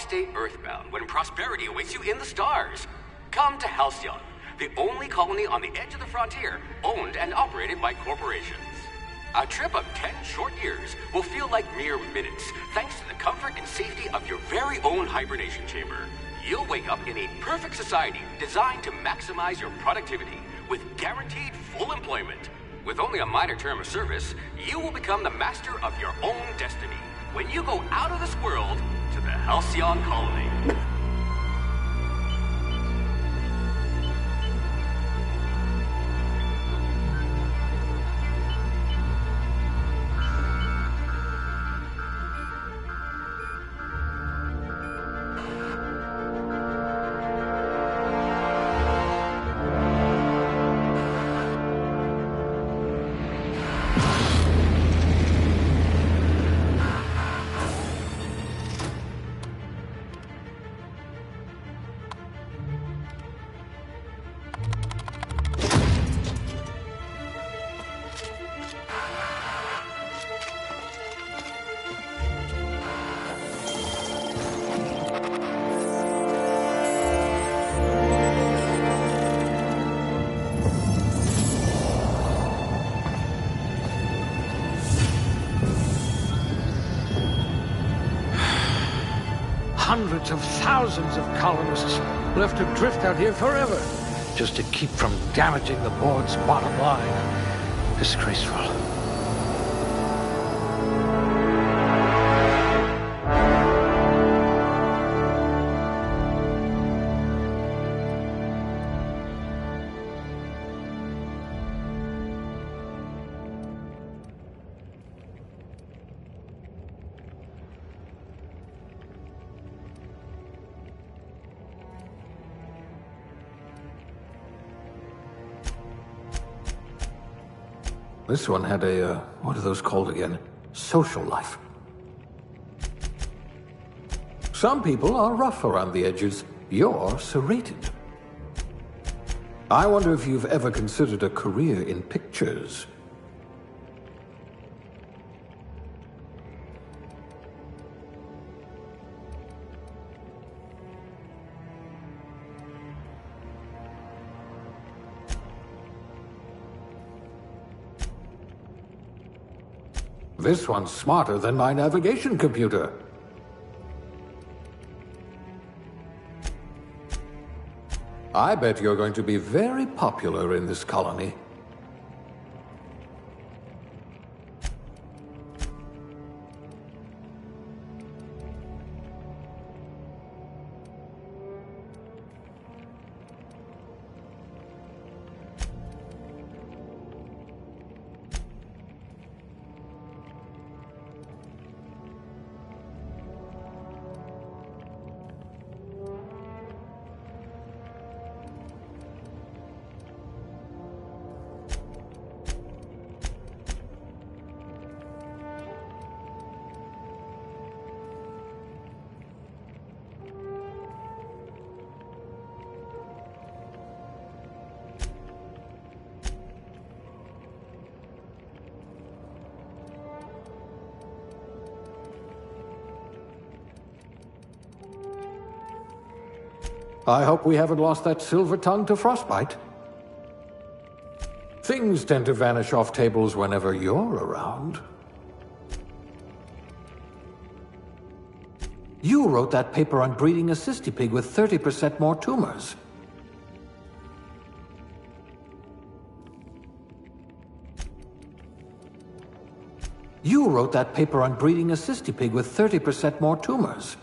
stay earthbound when prosperity awaits you in the stars. Come to Halcyon, the only colony on the edge of the frontier, owned and operated by corporations. A trip of 10 short years will feel like mere minutes, thanks to the comfort and safety of your very own hibernation chamber. You'll wake up in a perfect society designed to maximize your productivity, with guaranteed full employment. With only a minor term of service, you will become the master of your own destiny when you go out of this world to the Halcyon colony. Hundreds of thousands of colonists will have to drift out here forever just to keep from damaging the board's bottom line. Disgraceful. This one had a, what are those called again? Social life. Some people are rough around the edges. You're serrated. I wonder if you've ever considered a career in pictures. This one's smarter than my navigation computer. I bet you're going to be very popular in this colony. I hope we haven't lost that silver tongue to frostbite. Things tend to vanish off tables whenever you're around. You wrote that paper on breeding a cystipig with 30% more tumors. You wrote that paper on breeding a cystipig with 30% more tumors.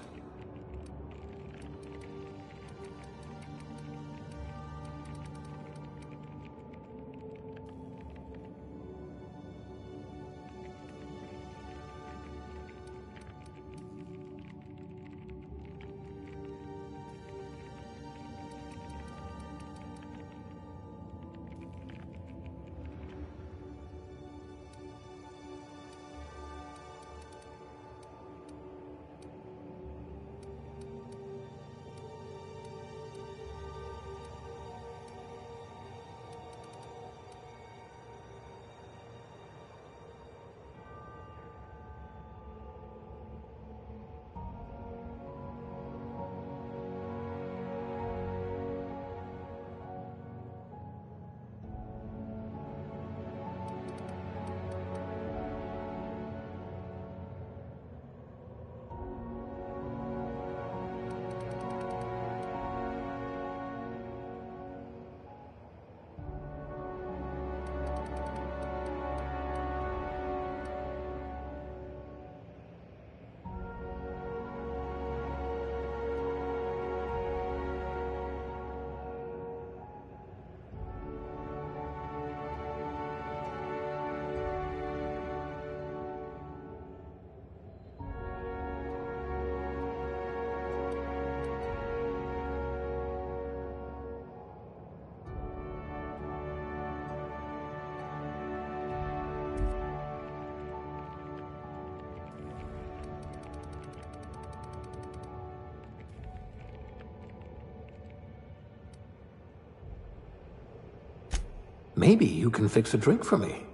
Maybe you can fix a drink for me.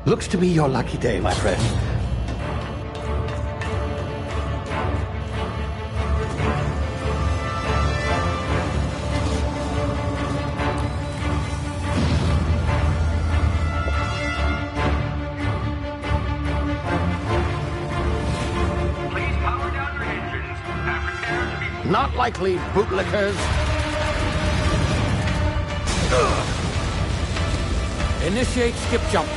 Looks to be your lucky day, my friend. Please power down your engines and prepare to be... Not likely, bootlickers. Initiate skip jump.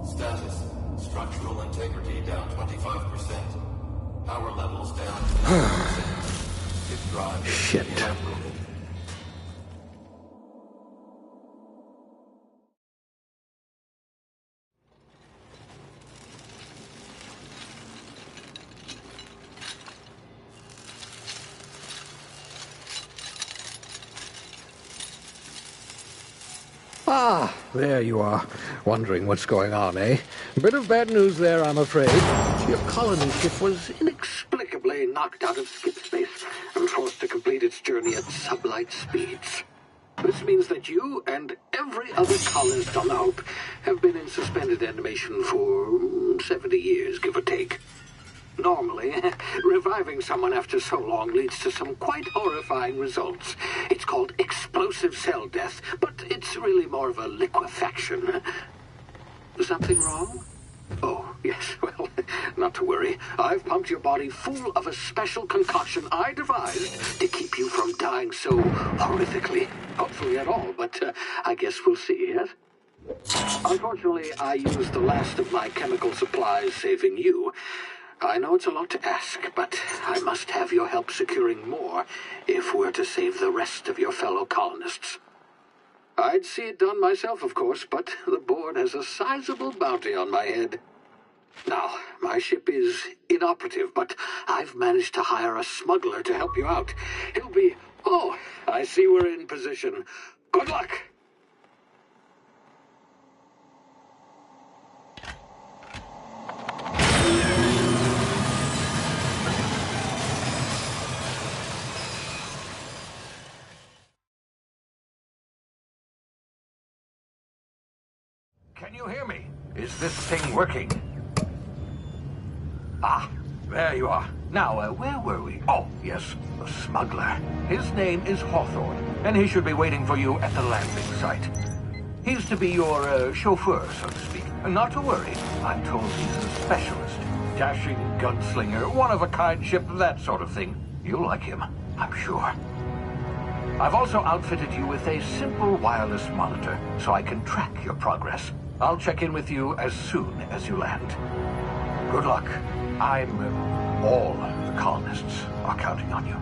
Status. Structural integrity down 25%. Power levels down 10%. Ship drive. Shit. Evaporated. Ah, there you are. Wondering what's going on, eh? Bit of bad news there, I'm afraid. Your colony ship was inexplicably knocked out of skip space and forced to complete its journey at sublight speeds. This means that you and every other colonist on the Hope have been in suspended animation for 70 years, give or take. Normally, reviving someone after so long leads to some quite horrifying results. It's called explosive cell death, but it's really more of a liquefaction. Something wrong? Oh, yes, well, not to worry. I've pumped your body full of a special concoction I devised to keep you from dying so horrifically. Hopefully at all, but I guess we'll see, yes? Unfortunately, I used the last of my chemical supplies saving you. I know it's a lot to ask, but I must have your help securing more if we're to save the rest of your fellow colonists. I'd see it done myself, of course, but the board has a sizable bounty on my head. Now, my ship is inoperative, but I've managed to hire a smuggler to help you out. He'll be... Oh, I see we're in position. Good luck! Can you hear me? Is this thing working? Ah, there you are. Now, where were we? Oh, yes, the smuggler. His name is Hawthorne, and he should be waiting for you at the landing site. He's to be your chauffeur, so to speak. Not to worry, I'm told he's a specialist. Dashing gunslinger, one-of-a-kind ship, that sort of thing. You'll like him, I'm sure. I've also outfitted you with a simple wireless monitor, so I can track your progress. I'll check in with you as soon as you land. Good luck. All the colonists are counting on you.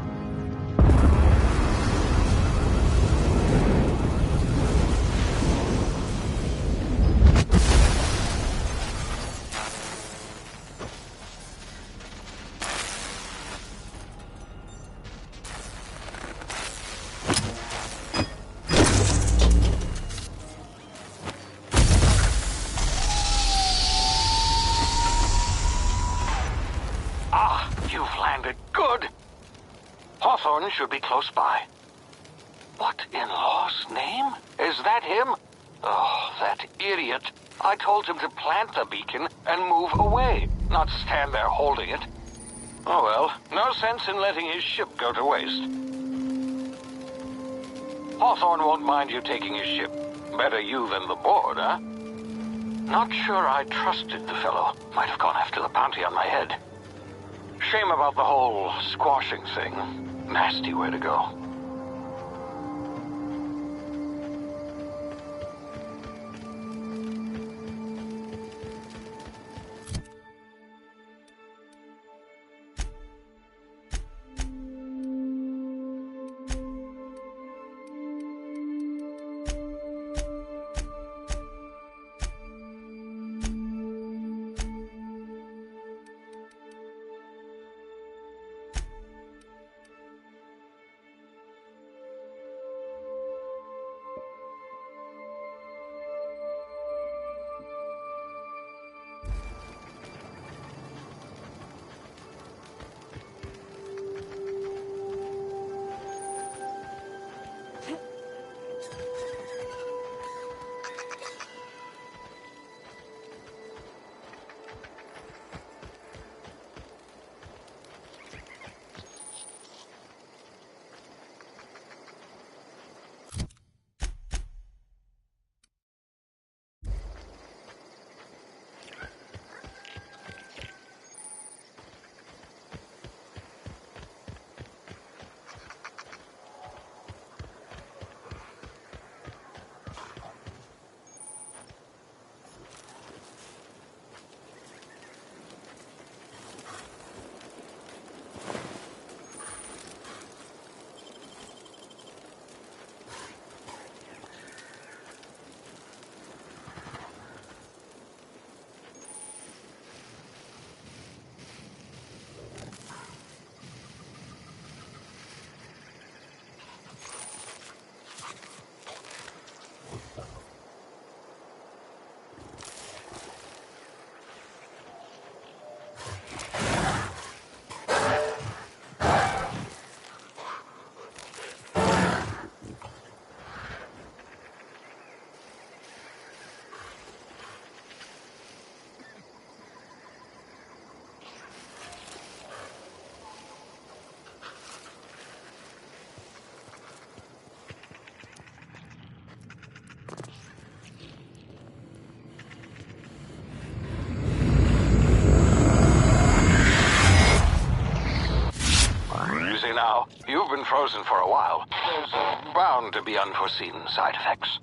Hawthorne should be close by. What in law's name? Is that him? Oh, that idiot. I told him to plant the beacon and move away, not stand there holding it. Oh well, no sense in letting his ship go to waste. Hawthorne won't mind you taking his ship. Better you than the board, huh? Not sure I trusted the fellow. Might have gone after the bounty on my head. Shame about the whole squashing thing. Nasty way to go. You've been frozen for a while. There's bound to be unforeseen side effects.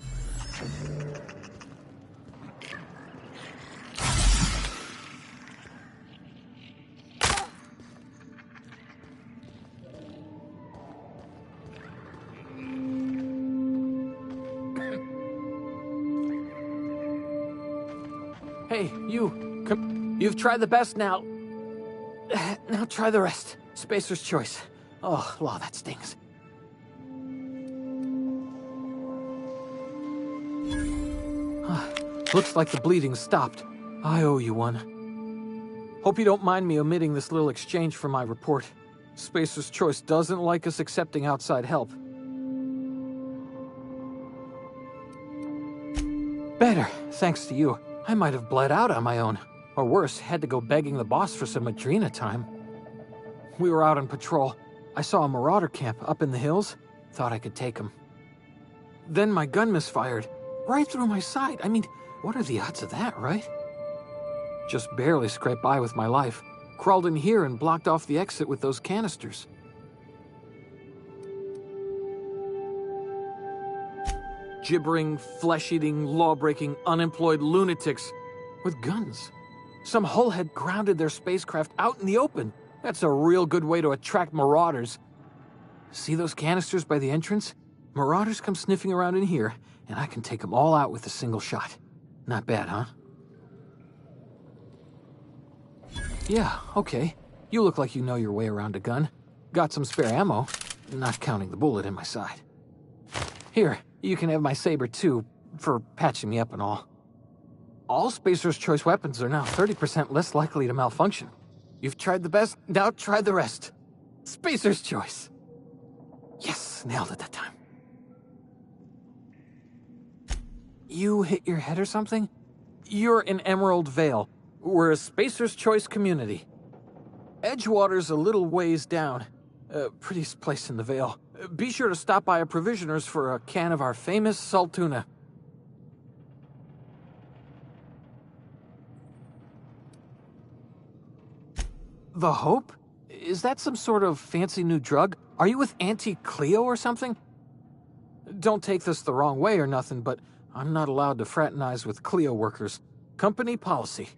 Hey, you. Come. You've tried the best now. Now try the rest. Spacer's choice. Oh, wow, that stings. Looks like the bleeding stopped. I owe you one. Hope you don't mind me omitting this little exchange from my report. Spacer's choice doesn't like us accepting outside help. Better, thanks to you. I might have bled out on my own. Or worse, had to go begging the boss for some Adrena time. We were out on patrol. I saw a marauder camp up in the hills. Thought I could take him. Then my gun misfired. Right through my side. I mean, what are the odds of that, right? Just barely scraped by with my life. Crawled in here and blocked off the exit with those canisters. Gibbering, flesh-eating, law-breaking, unemployed lunatics with guns. Some hullhead grounded their spacecraft out in the open. That's a real good way to attract marauders. See those canisters by the entrance? Marauders come sniffing around in here, and I can take them all out with a single shot. Not bad, huh? Yeah, okay. You look like you know your way around a gun. Got some spare ammo, not counting the bullet in my side. Here, you can have my saber too, for patching me up and all. All Spacer's Choice weapons are now 30% less likely to malfunction. You've tried the best, now try the rest. Spacer's Choice. Yes, nailed it that time. You hit your head or something? You're in Emerald Vale. We're a Spacer's Choice community. Edgewater's a little ways down. Prettiest place in the Vale. Be sure to stop by a provisioner's for a can of our famous salt tuna. The Hope? Is that some sort of fancy new drug? Are you with Auntie Cleo or something? Don't take this the wrong way or nothing, but I'm not allowed to fraternize with Cleo workers. Company policy.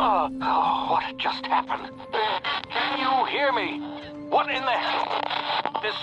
Oh, what just happened? Can you hear me? What in the hell? This...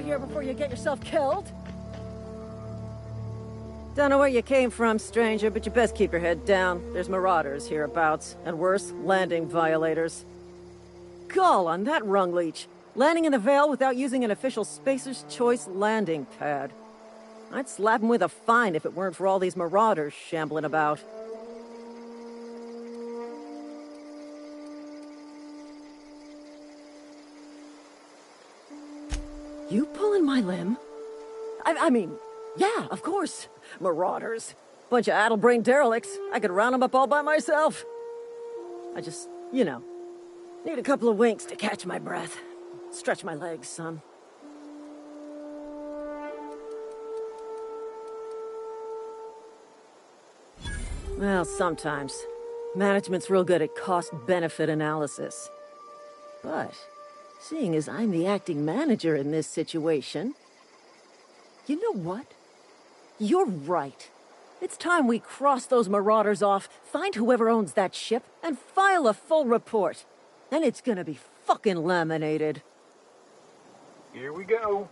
Here before you get yourself killed. Don't know where you came from, stranger, but you best keep your head down. There's marauders hereabouts, and worse, landing violators. Gall on that rung leech. Landing in the Vale without using an official Spacer's Choice landing pad. I'd slap him with a fine if it weren't for all these marauders shambling about. You pulling my limb? I mean, yeah, of course. Marauders. Bunch of addle-brained derelicts. I could round them up all by myself. I just, you know, need a couple of winks to catch my breath. Stretch my legs, son. Well, sometimes. Management's real good at cost-benefit analysis. But seeing as I'm the acting manager in this situation, you know what? You're right. It's time we cross those marauders off, find whoever owns that ship, and file a full report. Then it's gonna be fucking laminated. Here we go.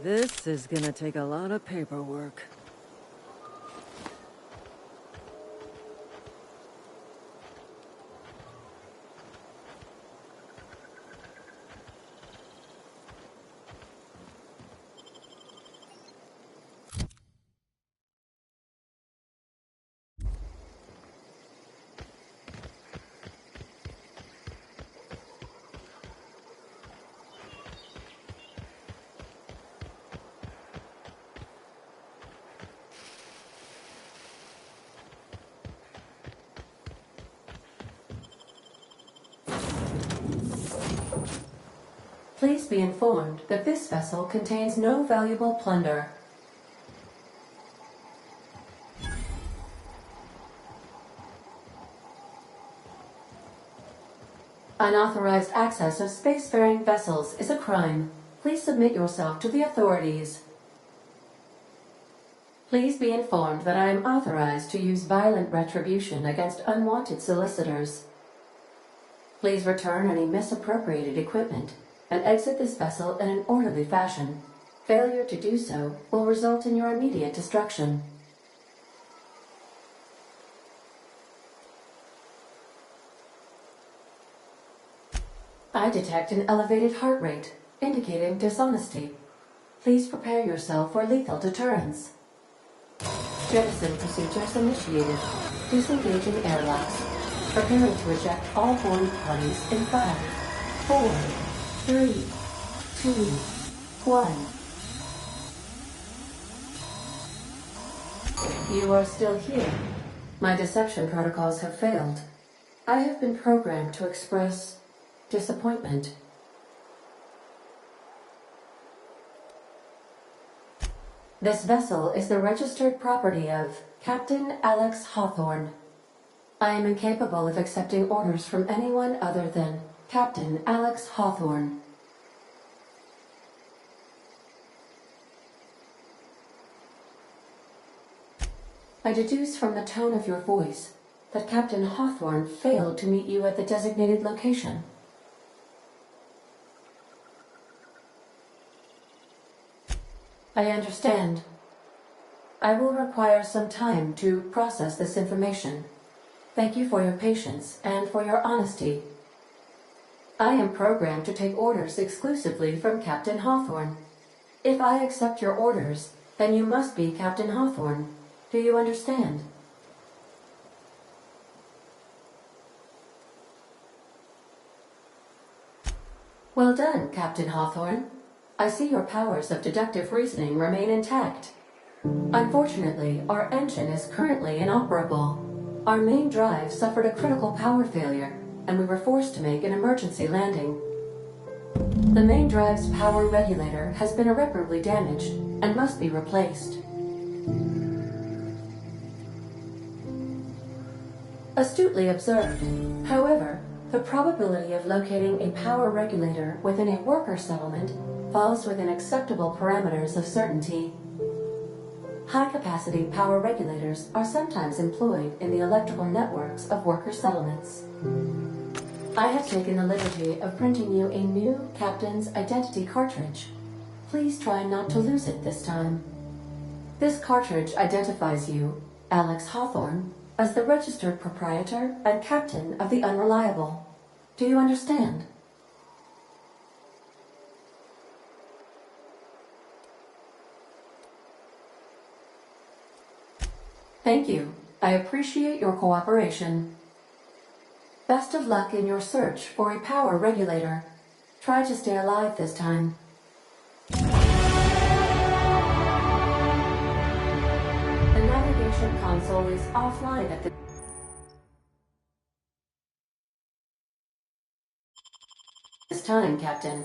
This is gonna take a lot of paperwork. Please be informed that this vessel contains no valuable plunder. Unauthorized access of spacefaring vessels is a crime. Please submit yourself to the authorities. Please be informed that I am authorized to use violent retribution against unwanted solicitors. Please return any misappropriated equipment and exit this vessel in an orderly fashion. Failure to do so will result in your immediate destruction. I detect an elevated heart rate, indicating dishonesty. Please prepare yourself for lethal deterrence. Jettison procedures initiated. Disengaging airlocks. Preparing to eject all board parties in 5, 4, 3, 2, 1. You are still here. My deception protocols have failed. I have been programmed to express disappointment. This vessel is the registered property of Captain Alex Hawthorne. I am incapable of accepting orders from anyone other than Captain Alex Hawthorne. I deduce from the tone of your voice that Captain Hawthorne failed to meet you at the designated location. I understand. I will require some time to process this information. Thank you for your patience and for your honesty. I am programmed to take orders exclusively from Captain Hawthorne. If I accept your orders, then you must be Captain Hawthorne. Do you understand? Well done, Captain Hawthorne. I see your powers of deductive reasoning remain intact. Unfortunately, our engine is currently inoperable. Our main drive suffered a critical power failure, and we were forced to make an emergency landing. The main drive's power regulator has been irreparably damaged and must be replaced. Astutely observed. However, the probability of locating a power regulator within a worker settlement falls within acceptable parameters of certainty. High-capacity power regulators are sometimes employed in the electrical networks of worker settlements. I have taken the liberty of printing you a new Captain's Identity cartridge. Please try not to lose it this time. This cartridge identifies you, Alex Hawthorne, as the registered proprietor and captain of the Unreliable. Do you understand? Thank you. I appreciate your cooperation. Best of luck in your search for a power regulator. Try to stay alive this time. The navigation console is offline at this time, Captain.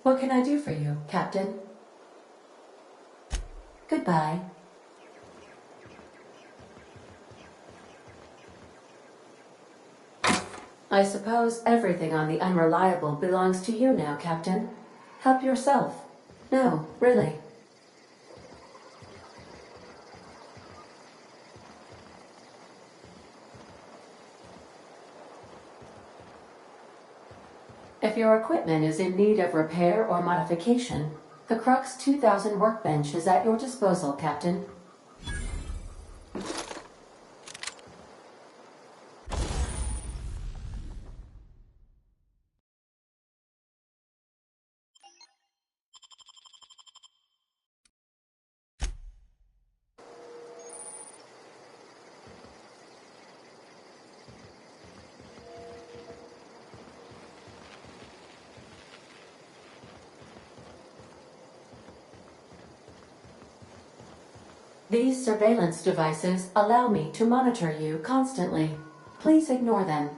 What can I do for you, Captain? Goodbye. I suppose everything on the Unreliable belongs to you now, Captain. Help yourself. No, really. If your equipment is in need of repair or modification, the Crux 2000 workbench is at your disposal, Captain. These surveillance devices allow me to monitor you constantly. Please ignore them.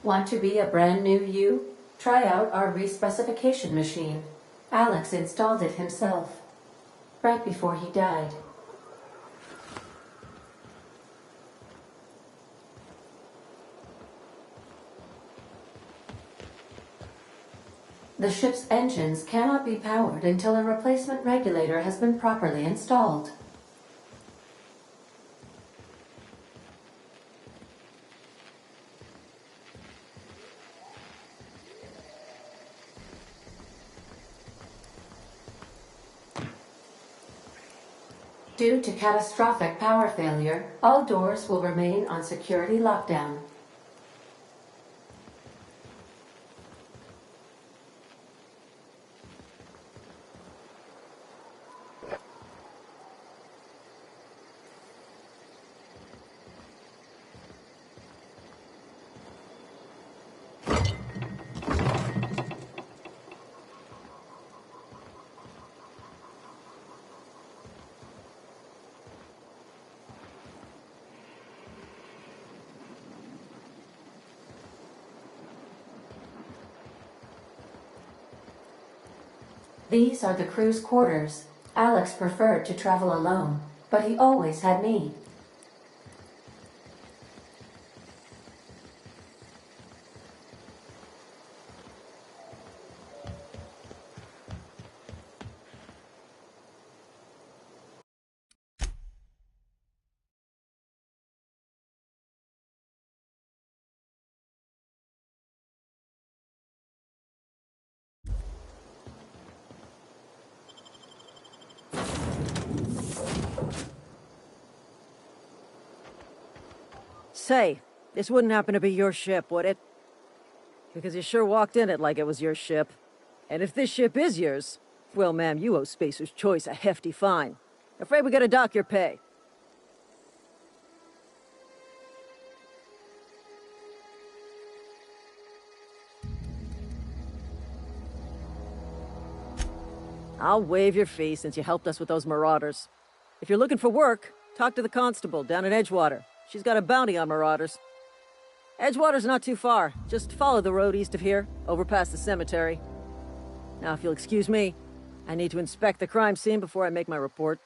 Want to be a brand new you? Try out our respecification machine. Alex installed it himself, right before he died. The ship's engines cannot be powered until a replacement regulator has been properly installed. Due to catastrophic power failure, all doors will remain on security lockdown. These are the crew's quarters. Alex preferred to travel alone, but he always had me. Say, this wouldn't happen to be your ship, would it? Because you sure walked in it like it was your ship. And if this ship is yours, well, ma'am, you owe Spacer's Choice a hefty fine. Afraid we gotta dock your pay. I'll waive your fee since you helped us with those marauders. If you're looking for work, talk to the constable down in Edgewater. She's got a bounty on marauders. Edgewater's not too far. Just follow the road east of here, over past the cemetery. Now, if you'll excuse me, I need to inspect the crime scene before I make my report.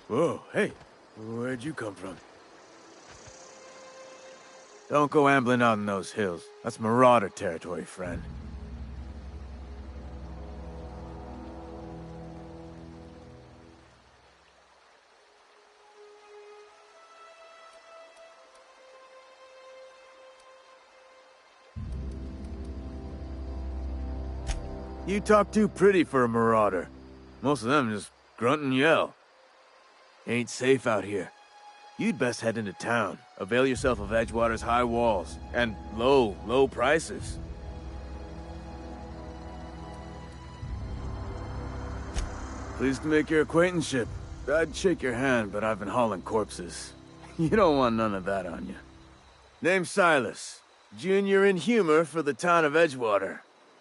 Whoa, hey, where'd you come from? Don't go ambling out in those hills. That's Marauder territory, friend. You talk too pretty for a Marauder. Most of them just grunt and yell. Ain't safe out here. You'd best head into town. Avail yourself of Edgewater's high walls and low prices. Pleased to make your acquaintanceship. I'd shake your hand, but I've been hauling corpses. You don't want none of that on you. Name's Silas. Junior in humor for the town of Edgewater.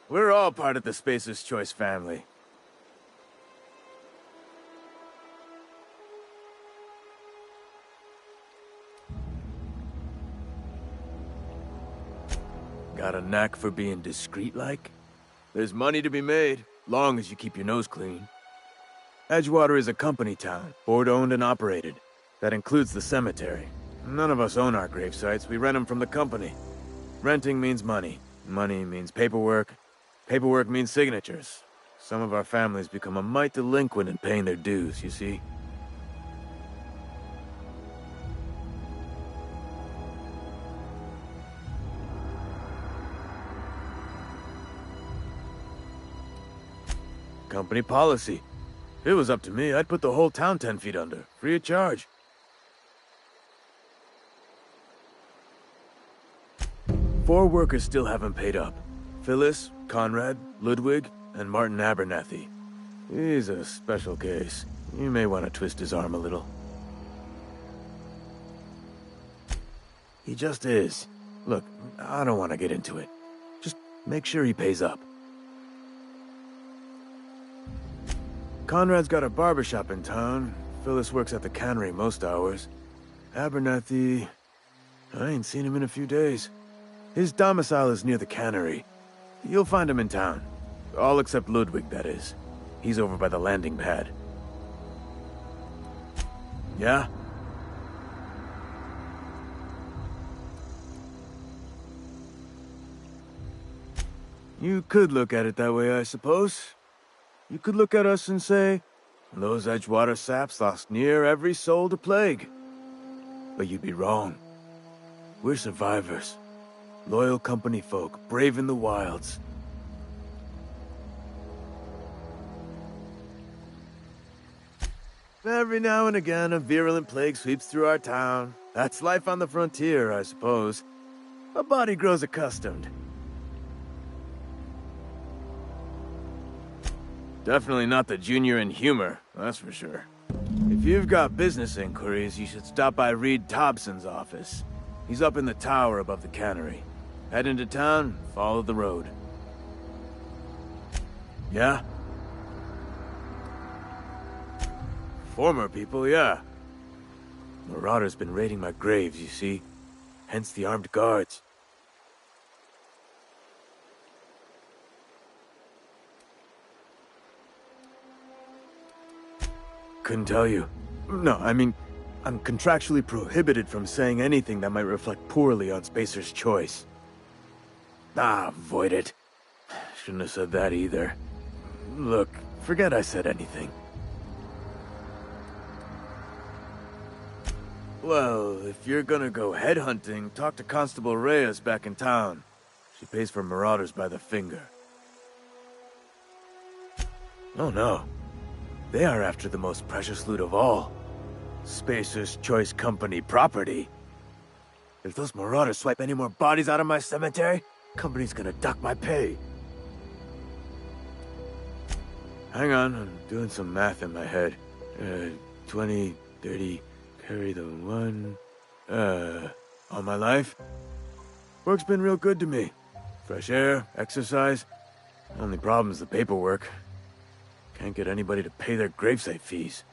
We're all part of the Spacer's Choice family. Got a knack for being discreet-like? There's money to be made, long as you keep your nose clean. Edgewater is a company town, board-owned and operated. That includes the cemetery. None of us own our grave sites, we rent them from the company. Renting means money. Money means paperwork. Paperwork means signatures. Some of our families become a mite delinquent in paying their dues, you see. Company policy. If it was up to me, I'd put the whole town 10 feet under, free of charge. Four workers still haven't paid up. Phyllis, Conrad, Ludwig, and Martin Abernathy. He's a special case. You may want to twist his arm a little. He just is. Look, I don't want to get into it. Just make sure he pays up. Conrad's got a barbershop in town. Phyllis works at the cannery most hours. Abernathy... I ain't seen him in a few days. His domicile is near the cannery. You'll find him in town. All except Ludwig, that is. He's over by the landing pad. Yeah? You could look at it that way, I suppose. You could look at us and say, those Edgewater saps lost near every soul to plague. But you'd be wrong. We're survivors. Loyal company folk, braving the wilds. Every now and again, a virulent plague sweeps through our town. That's life on the frontier, I suppose. A body grows accustomed. Definitely not the junior in humor, that's for sure. If you've got business inquiries, you should stop by Reed Thompson's office. He's up in the tower above the cannery. Head into town, follow the road. Yeah? Former people, yeah. Marauder's been raiding my graves, you see. Hence the armed guards. Couldn't tell you. No, I mean, I'm contractually prohibited from saying anything that might reflect poorly on Spacer's Choice. Ah, avoid it. Shouldn't have said that either. Look, forget I said anything. Well, if you're gonna go headhunting, talk to Constable Reyes back in town. She pays for marauders by the finger. Oh no. They are after the most precious loot of all. Spacer's Choice Company property. If those marauders swipe any more bodies out of my cemetery, company's gonna duck my pay. Hang on, I'm doing some math in my head. 20, 30, carry the one... all my life? Work's been real good to me. Fresh air, exercise. Only problem is the paperwork. Can't get anybody to pay their gravesite fees.